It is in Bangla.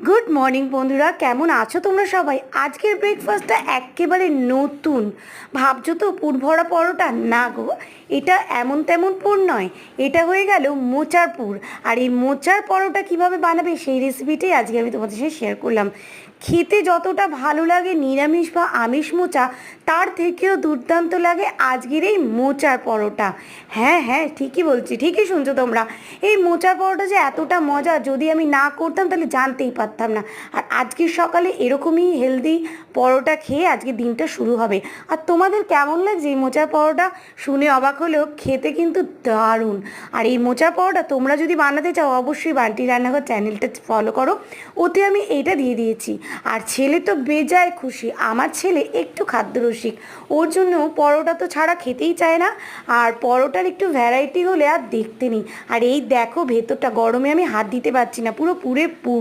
গুড মর্নিং বন্ধুরা, কেমন আছো তোমরা সবাই? আজকের ব্রেকফাস্টটা একেবারে নতুন। ভাবছো তো পুর ভরা পরোটা? না গো, এটা এমন তেমন পুর নয়, এটা হয়ে গেল মোচার পুর। আর এই মোচার পরোটা কিভাবে বানাবে সেই রেসিপিটাই আজকে আমি তোমাদের সাথে শেয়ার করলাম। খেতে যতটা ভালো লাগে নিরামিষ বা আমিষ মোচা, তার থেকেও দুর্দান্ত লাগে আজকের এই মোচার পরোটা। হ্যাঁ হ্যাঁ, ঠিকই বলছি, ঠিকই শুনছো তোমরা। এই মোচার পরোটা যে এতটা মজা, যদি আমি না করতাম তাহলে জানতেই পারতাম না। আর আজকের সকালে এরকমই হেলদি পরোটা খেয়ে আজকে দিনটা শুরু হবে। আর তোমাদের কেমন লাগছে এই মোচার পরোটা? শুনে অবাক হলেও খেতে কিন্তু দারুণ। আর এই মোচার পরোটা তোমরা যদি বানাতে চাও, অবশ্যই বান্টি রান্নাঘর চ্যানেলটা ফলো করো, ওতে আমি এইটা দিয়ে দিয়েছি। আর ছেলে তো বেজায় খুশি, আমার ছেলে একটু খাদ্যরসিক, ওর জন্য পরোটা তো ছাড়া খেতেই চায় না। আর পরোটার একটু ভ্যারাইটি হলে আর দেখতে নেই। আর এই দেখো ভেতরটা, গরমে আমি হাত দিতে পারছি না, পুরো পুরে পুর।